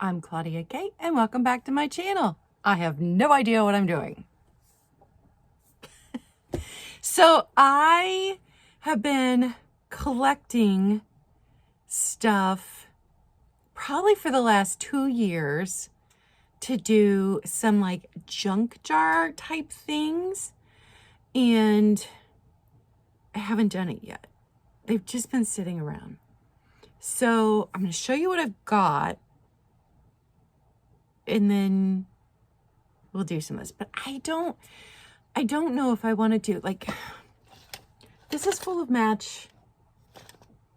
I'm Claudia Kate and welcome back to my channel. I have no idea what I'm doing. So I have been collecting stuff probably for the last 2 years to do some like junk jar type things, and I haven't done it yet. They've just been sitting around. So I'm going to show you what I've got, and then we'll do some of this. But I don't know if I want to do, like, this is full of Match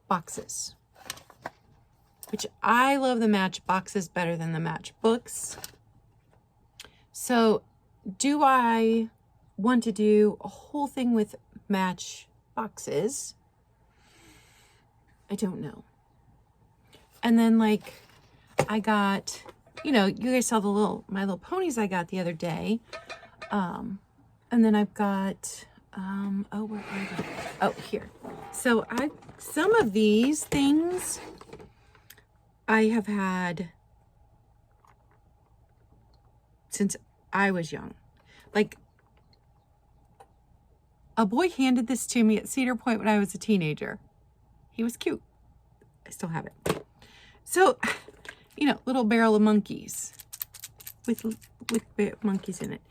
boxes, which I love the Match boxes better than the Match books. So do I want to do a whole thing with Match boxes? I don't know. And then, like, I got, you know, you guys saw the My Little Ponies I got the other day. And then I've got, oh, where are they? Oh, here. So some of these things I have had since I was young. Like, a boy handed this to me at Cedar Point when I was a teenager. He was cute. I still have it. So, you know, little barrel of monkeys with monkeys in it.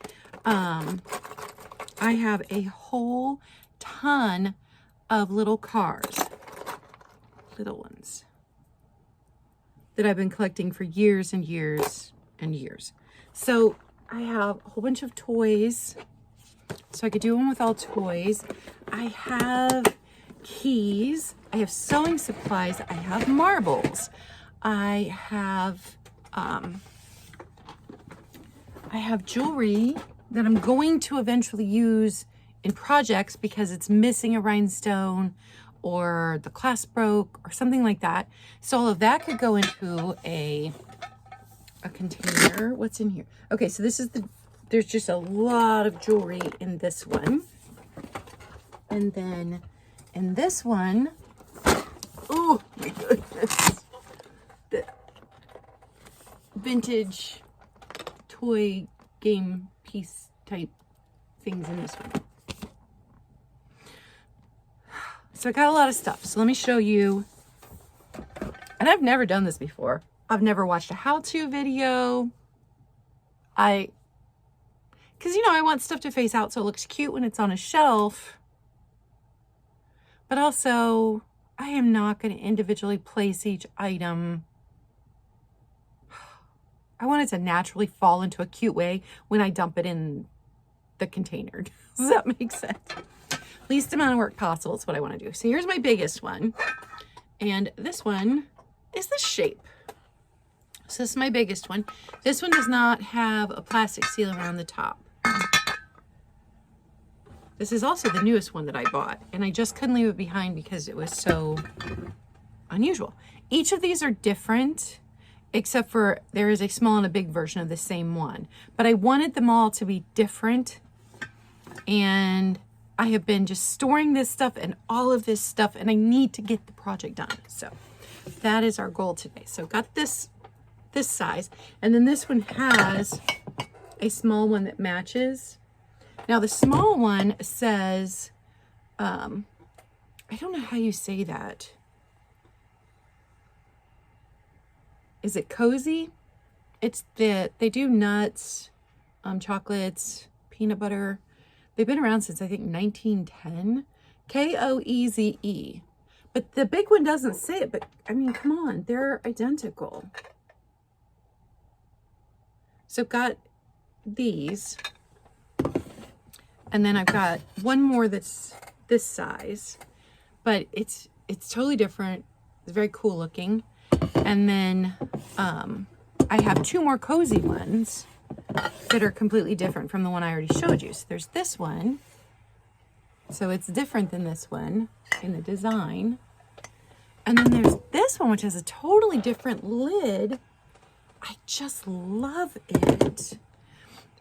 I have a whole ton of little cars, little ones, that I've been collecting for years and years and years. So I have a whole bunch of toys, so I could do them with all toys. I have keys. I have sewing supplies. I have marbles. I have jewelry that I'm going to eventually use in projects because it's missing a rhinestone or the clasp broke or something like that. So all of that could go into a container. What's in here? Okay, so this is there's just a lot of jewelry in this one. And then in this one, oh my goodness, the vintage toy game piece type things in this one. So I got a lot of stuff. So let me show you. And I've never done this before. I've never watched a how-to video. Because, you know, I want stuff to face out so it looks cute when it's on a shelf. But also, I am not going to individually place each item. I want it to naturally fall into a cute way when I dump it in the container. Does that make sense? Least amount of work possible is what I want to do. So here's my biggest one. And this one is the shape. So this is my biggest one. This one does not have a plastic seal around the top. This is also the newest one that I bought, and I just couldn't leave it behind because it was so unusual. Each of these are different, except for there is a small and a big version of the same one. But I wanted them all to be different, and I have been just storing this stuff and all of this stuff, and I need to get the project done. So that is our goal today. So got this size, and then this one has a small one that matches. Now the small one says, I don't know how you say that. Is it cozy? It's they do nuts, chocolates, peanut butter. They've been around since I think 1910. Koeze. But the big one doesn't say it, but I mean, come on, they're identical. So I've got these. And then I've got one more that's this size, but it's totally different. It's very cool looking. And then I have two more cozy ones that are completely different from the one I already showed you. So there's this one. So it's different than this one in the design. And then there's this one, which has a totally different lid. I just love it.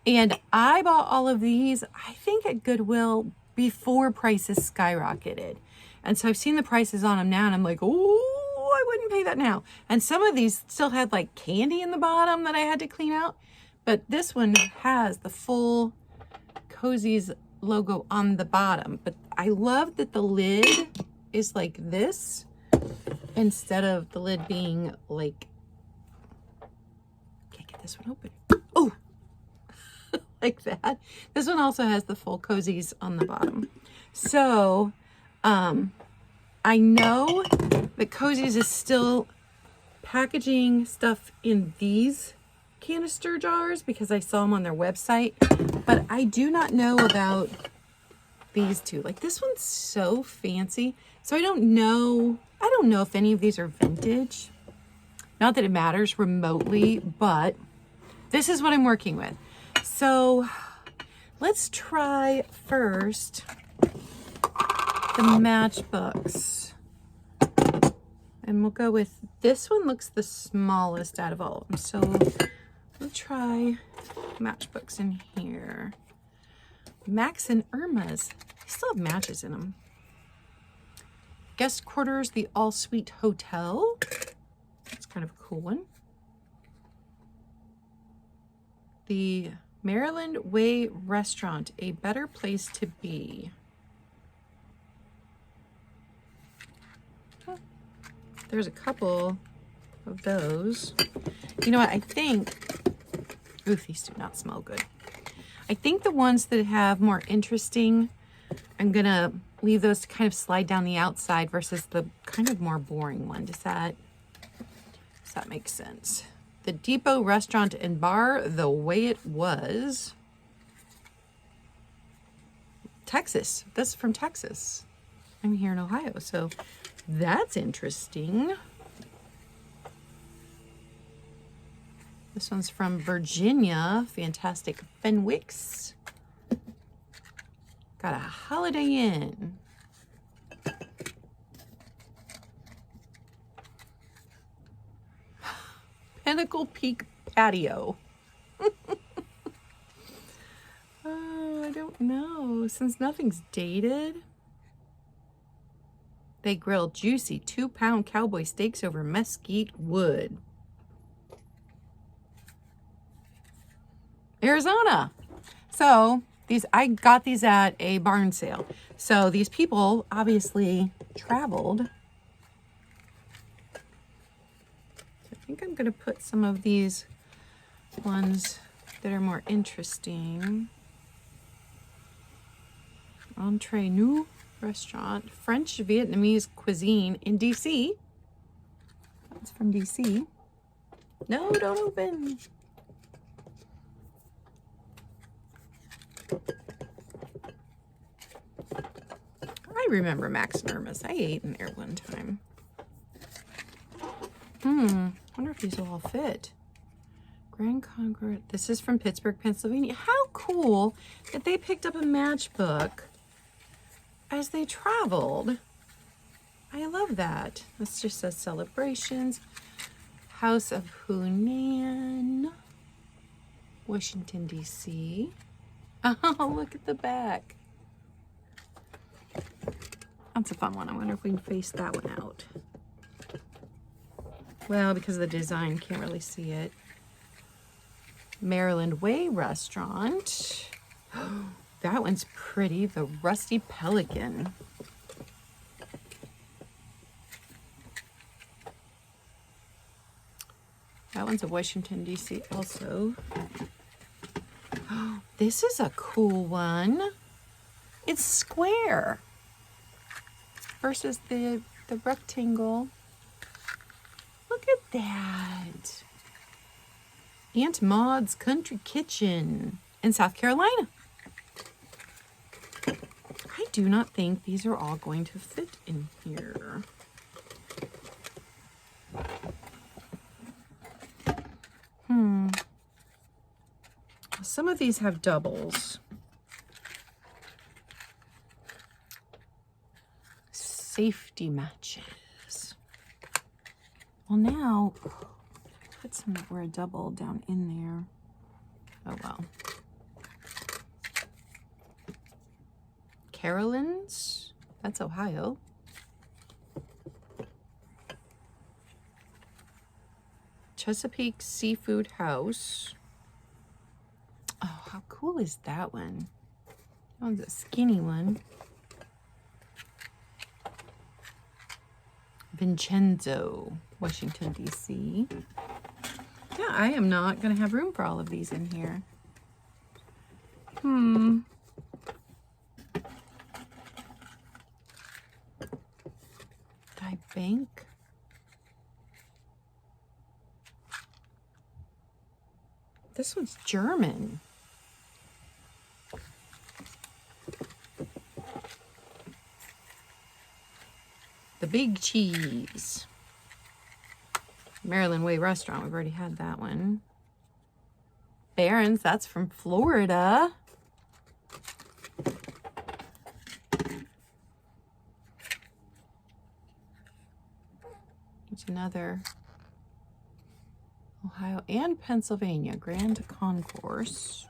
And I bought all of these, I think, at Goodwill before prices skyrocketed. And so I've seen the prices on them now, and I'm like, oh, I wouldn't pay that now. And some of these still had like candy in the bottom that I had to clean out. But this one has the full Cozy's logo on the bottom. But I love that the lid is like this instead of the lid being like, can't get this one open. Oh, like that. This one also has the full Cozy's on the bottom. So, I know that Cozy's is still packaging stuff in these canister jars because I saw them on their website, but I do not know about these two. Like this one's so fancy. So I don't know if any of these are vintage. Not that it matters remotely, but this is what I'm working with. So let's try first the matchbooks. And we'll go with, this one looks the smallest out of all of them. So we'll try matchbooks in here. Max and Irma's. They still have matches in them. Guest quarters, the All Suite Hotel. That's kind of a cool one. The Maryland Way Restaurant, a better place to be. There's a couple of those. You know what? I think, oof, these do not smell good. I think the ones that have more interesting, I'm gonna leave those to kind of slide down the outside versus the kind of more boring one. Does that make sense? The Depot Restaurant and Bar, the way it was. Texas. This is from Texas. I'm here in Ohio, so that's interesting. This one's from Virginia. Fantastic Fenwicks. Got a Holiday Inn. Pinnacle Peak Patio. I don't know. Since nothing's dated. They grill juicy 2-pound cowboy steaks over mesquite wood. Arizona. So I got these at a barn sale. So these people obviously traveled. I think I'm going to put some of these ones that are more interesting. Entree New Restaurant, French Vietnamese cuisine in DC. That's from DC. No, don't open. I remember Max and Irma's. I ate in there one time. Wonder if these will all fit. Grand Concord. This is from Pittsburgh, Pennsylvania. How cool that they picked up a matchbook as they traveled. I love that. This just says celebrations. House of Hunan, Washington, D.C. Oh, look at the back. That's a fun one. I wonder if we can face that one out. Well, because of the design, can't really see it. Maryland Way Restaurant. That one's pretty. The Rusty Pelican. That one's a Washington, D.C. also. This is a cool one. It's square versus the rectangle. Look at that. Aunt Maud's Country Kitchen in South Carolina. I do not think these are all going to fit in here. Some of these have doubles. Safety matches. Well, now, put some that were a double down in there. Oh, well. Carolyn's. That's Ohio. Chesapeake Seafood House. Oh, how cool is that one? That one's a skinny one. Vincenzo, Washington, D.C. Yeah, I am not going to have room for all of these in here. Die Bank. This one's German. The Big Cheese. Maryland Way Restaurant. We've already had that one. Barron's. That's from Florida. There's another. Ohio and Pennsylvania. Grand Concourse.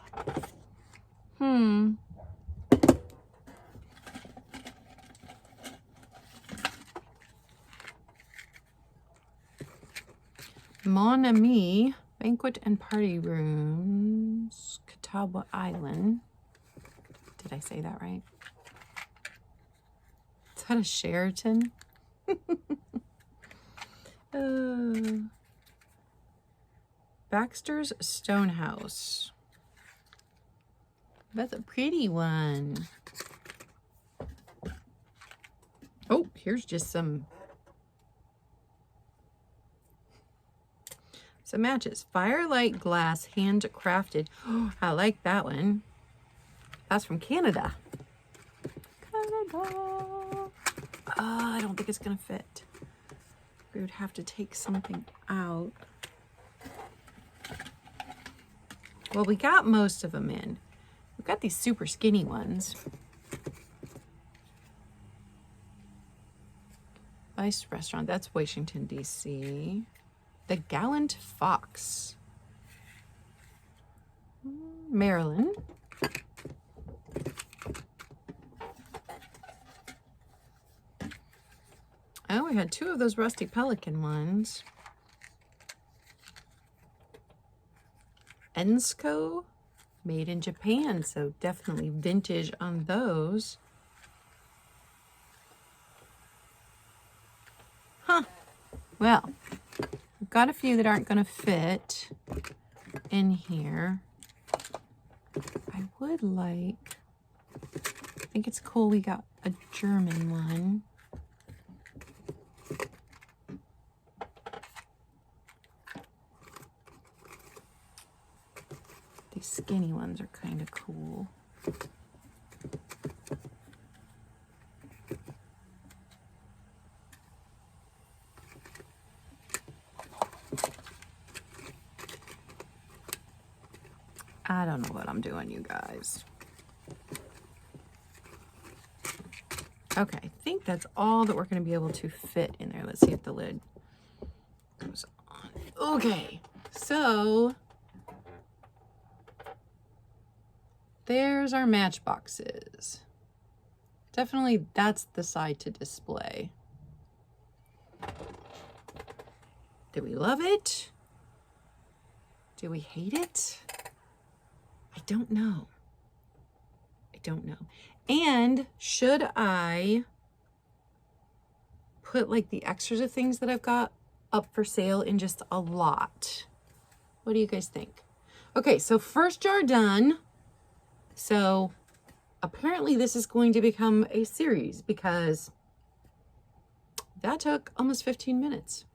Mon Ami Banquet and Party Rooms, Catawba Island. Did I say that right? Is that a Sheraton? Baxter's Stonehouse. That's a pretty one. Oh, here's just some matches. Firelight Glass Handcrafted. Oh, I like that one. That's from Canada. Canada. I don't think it's gonna fit. We would have to take something out. Well, we got most of them in. We've got these super skinny ones. Vice Restaurant, that's Washington, D.C. The Gallant Fox. Maryland. Oh, we had two of those Rusty Pelican ones. Ensco, made in Japan, so definitely vintage on those. Huh. Well, we've got a few that aren't going to fit in here. I would like, I think it's cool we got a German one. These skinny ones are kind of cool. I don't know what I'm doing, you guys. Okay, I think that's all that we're going to be able to fit in there. Let's see if the lid goes on. Okay, so there's our matchboxes. Definitely that's the side to display. Do we love it? Do we hate it? I don't know. I don't know. And should I put like the extras of things that I've got up for sale in just a lot? What do you guys think? Okay, so first jar done. So apparently this is going to become a series because that took almost 15 minutes.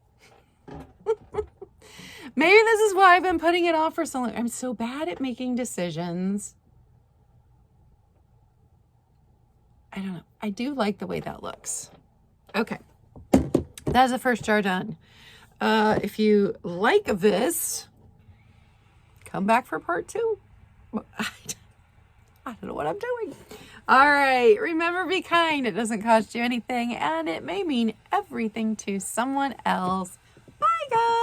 Maybe this is why I've been putting it off for so long. I'm so bad at making decisions. I don't know. I do like the way that looks. Okay. That's the first jar done. If you like this, come back for part 2. I don't know what I'm doing. All right. Remember, be kind. It doesn't cost you anything, and it may mean everything to someone else. Bye, guys.